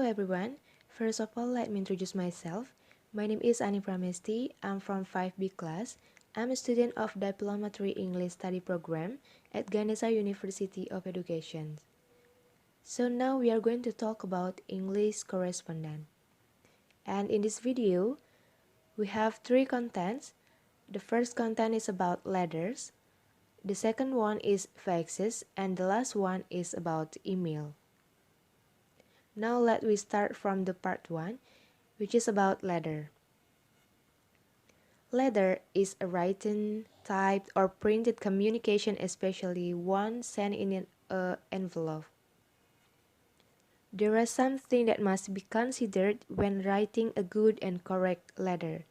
everyone. First of all, let me introduce myself. My name is Pramesti. I'm from 5B class. I'm a student of Diploma 3 English Study Program at Ganesha University of Education. So now we are going to talk about English correspondence. And in this video, we have three contents. The first content is about letters. The second one is faxes, and the last one is about email. Now let we start from the part 1, which is about letter. Letter is a written, typed, or printed communication, especially one sent in an envelope. There are some things that must be considered when writing a good and correct letter.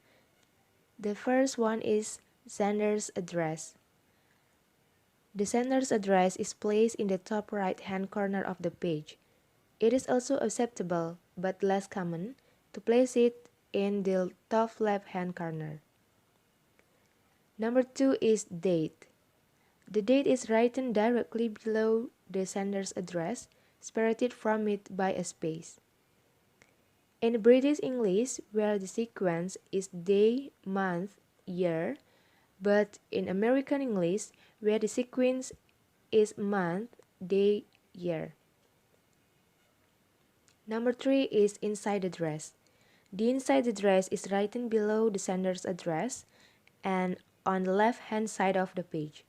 The first one is sender's address. The sender's address is placed in the top right-hand corner of the page. It is also acceptable, but less common, to place it in the top left-hand corner. Number 2 is date. The date is written directly below the sender's address, separated from it by a space. In British English, where the sequence is day, month, year, but in American English, where the sequence is month, day, year. Number 3 is inside address. The inside address is written below the sender's address and on the left-hand side of the page.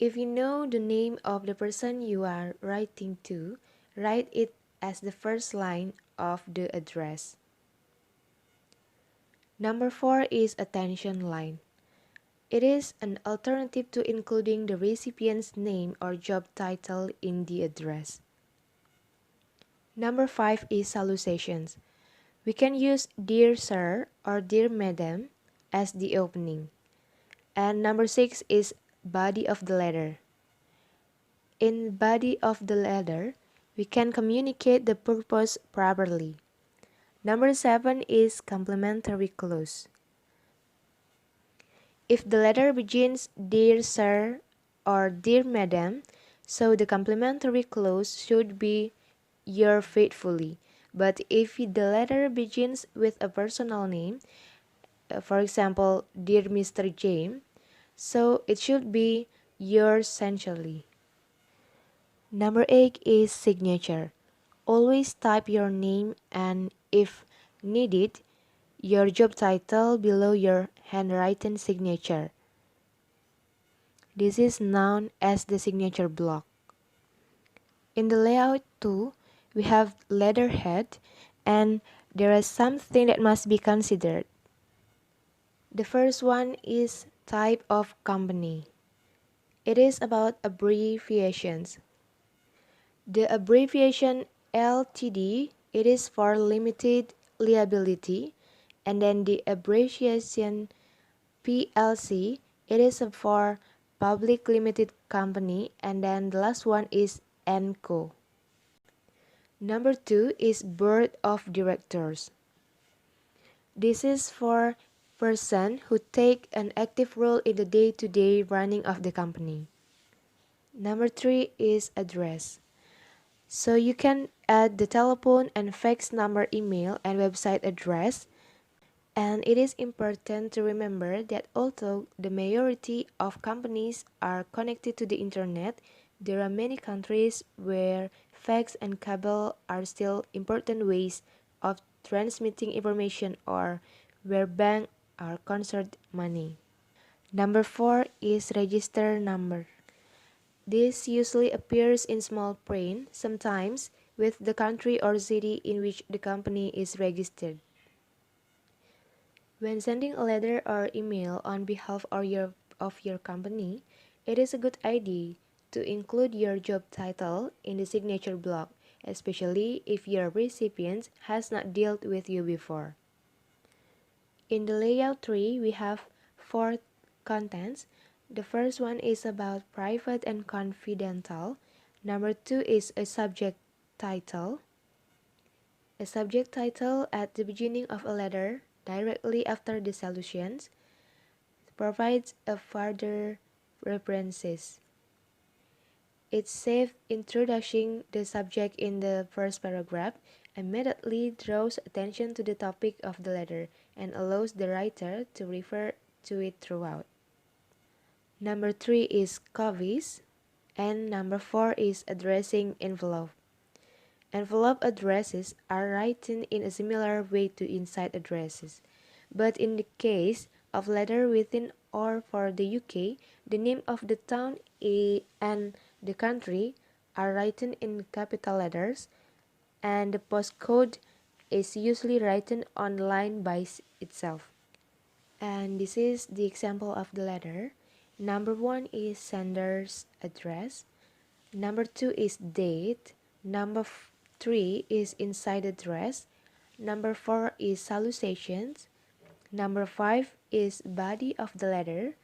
If you know the name of the person you are writing to, write it as the first line of the address. Number 4 is attention line. It is an alternative to including the recipient's name or job title in the address. Number 5 is salutations. We can use Dear Sir or Dear Madam as the opening. And number 6 is body of the letter. In body of the letter, we can communicate the purpose properly. Number 7 is complimentary clause. If the letter begins Dear Sir or Dear Madam, so the complimentary clause should be Yours faithfully. But if the letter begins with a personal name, for example, Dear Mr. James, so it should be Yours sincerely. Number 8 is signature. Always type your name and, if needed, your job title below your handwritten signature. This is known as the signature block. In the layout too, we have letterhead, and there is something that must be considered. The first one is type of company. It is about abbreviations. The abbreviation LTD, it is for limited liability, and then the abbreviation PLC, it is for public limited company, and then the last one is ENCO. Number 2 is board of directors. This is for person who take an active role in the day-to-day running of the company. Number 3 is address. So you can add the telephone and fax number, email, and website address. And it is important to remember that although the majority of companies are connected to the internet, there are many countries where fax and cable are still important ways of transmitting information, or where banks are concerned money. Number 4 is register number. This usually appears in small print, sometimes with the country or city in which the company is registered. When sending a letter or email on behalf of your company, it is a good idea to include your job title in the signature block, especially if your recipient has not dealt with you before. In the layout 3, we have 4 contents. The first one is about private and confidential. Number 2 is a subject title. A subject title at the beginning of a letter directly after the solutions provides a further references. It's safe introducing the subject in the first paragraph, immediately draws attention to the topic of the letter, and allows the writer to refer to it throughout. Number 3 is copies, and number 4 is addressing envelope. Envelope addresses are written in a similar way to inside addresses, but in the case of letter within or for the UK, the name of the town and the country are written in capital letters, and the postcode is usually written on the line by itself. And this is the example of the letter. Number 1 is sender's address. Number 2 is date. Number 3 is inside address. Number 4 is salutations. Number 5 is body of the letter.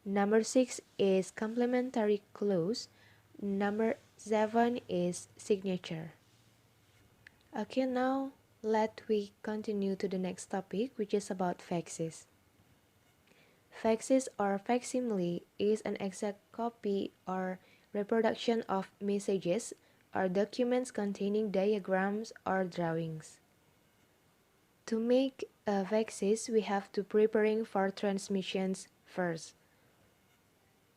Number 6 is complementary clause. Number 7 is signature. Okay, now let we continue to the next topic, which is about faxes. Faxes or facsimile is an exact copy or reproduction of messages or documents containing diagrams or drawings. To make faxes, we have to preparing for transmissions first.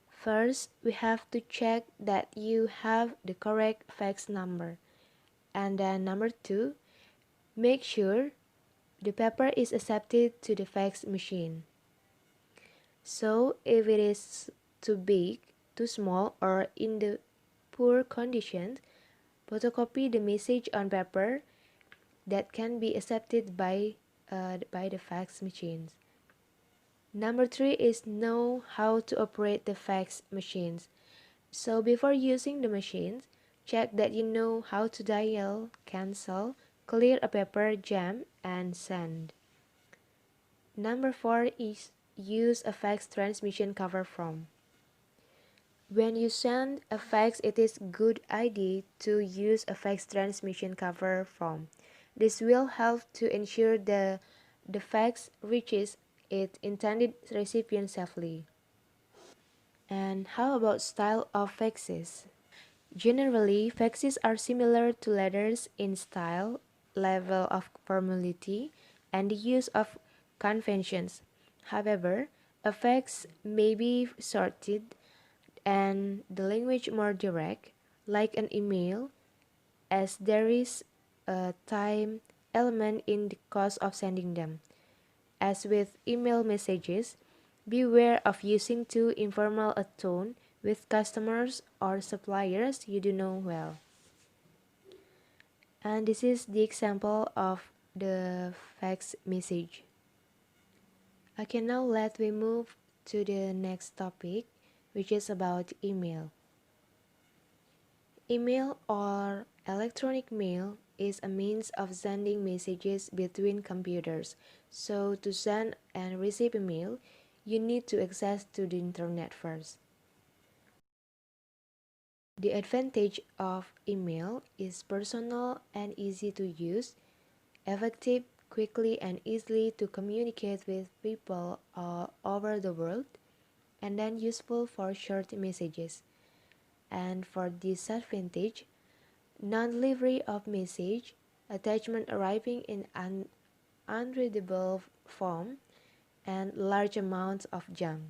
First, we have to check that you have the correct fax number. And then number 2, make sure the paper is accepted to the fax machine. So if it is too big, too small, or in the poor condition, photocopy the message on paper that can be accepted by the fax machines. Number 3 is know how to operate the fax machines. So before using the machines, check that you know how to dial, cancel, clear a paper jam, and send. Number 4 is use a fax transmission cover form. When you send a fax, it is good idea to use a fax transmission cover form. This will help to ensure the fax reaches its intended recipient safely. And how about style of faxes? Generally, faxes are similar to letters in style, level of formality, and the use of conventions. However, a fax may be shortened and the language more direct, like an email, as there is a time element in the cost of sending them. As with email messages, beware of using too informal a tone with customers or suppliers you do know well. And this is the example of the fax message. Okay, now let we move to the next topic, which is about email. Email or electronic mail is a means of sending messages between computers. So to send and receive email, you need to access to the internet first. The advantage of email is personal and easy to use, effective, quickly and easily to communicate with people all over the world, and then useful for short messages. And for disadvantage, non-delivery of message, attachment arriving in an unreadable form, and large amounts of junk.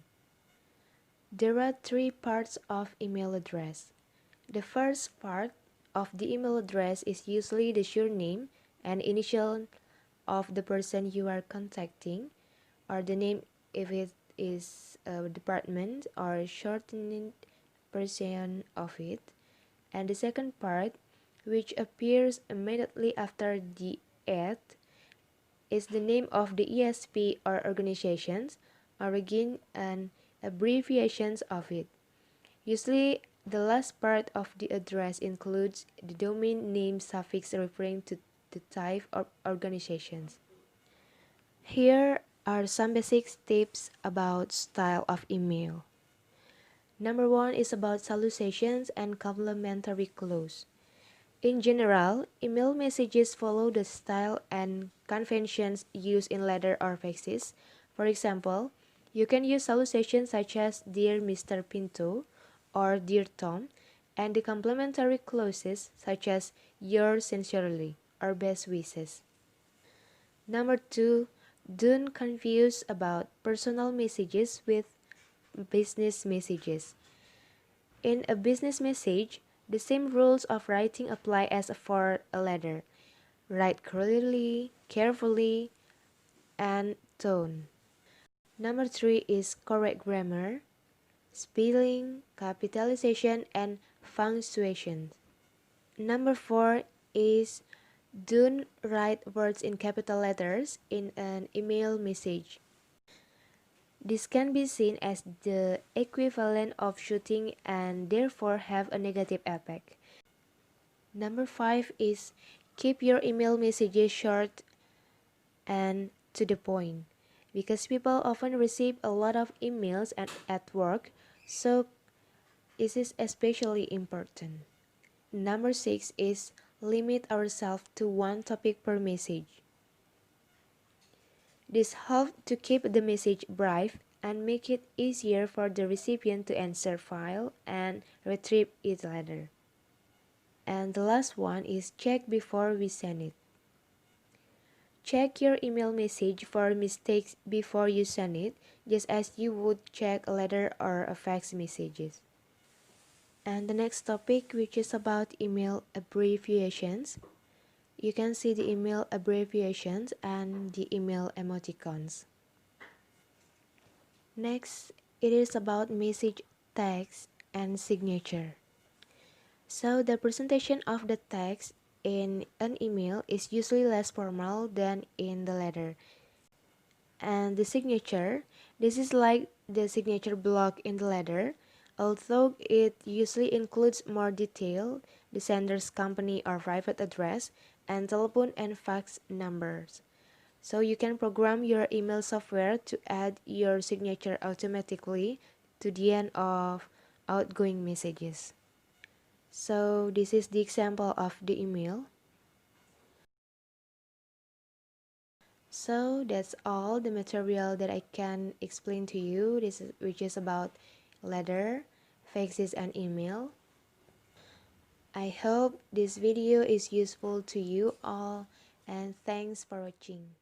There are 3 parts of email address. The first part of the email address is usually the surname and initial of the person you are contacting, or the name if it is a department or shortened version of it. And the second part, which appears immediately after the at, is the name of the ESP or organizations, or again an abbreviations of it. Usually, the last part of the address includes the domain name suffix referring to the type of organizations. Here are some basic tips about style of email. Number 1 is about salutations and complementary clause. In general, email messages follow the style and conventions used in letter or faxes. For example, you can use salutations such as Dear Mr. Pinto or Dear Tom, and the complementary clauses such as yours sincerely or best wishes. Number 2, don't confuse about personal messages with business messages. In a business message, the same rules of writing apply as for a letter. Write clearly, carefully, and tone. Number 3 is correct grammar, spelling, capitalization, and punctuation. Number 4 is don't write words in capital letters in an email message. This can be seen as the equivalent of shooting and therefore have a negative effect. Number 5 is keep your email messages short and to the point because people often receive a lot of emails at work, so this is especially important. Number 6 is limit ourselves to one topic per message. This helps to keep the message brief and make it easier for the recipient to answer file and retrieve it later. And the last one is check before we send it. Check your email message for mistakes before you send it, just as you would check a letter or a fax messages. And the next topic, which is about email abbreviations. You can see the email abbreviations and the email emoticons. Next, it is about message text and signature. So the presentation of the text in an email is usually less formal than in the letter. And the signature, this is like the signature block in the letter, although it usually includes more detail, the sender's company or private address, and telephone and fax numbers. So you can program your email software to add your signature automatically to the end of outgoing messages. So this is the example of the email. So that's all the material that I can explain to you, which is about letter, faxes, and email. I hope this video is useful to you all, and thanks for watching.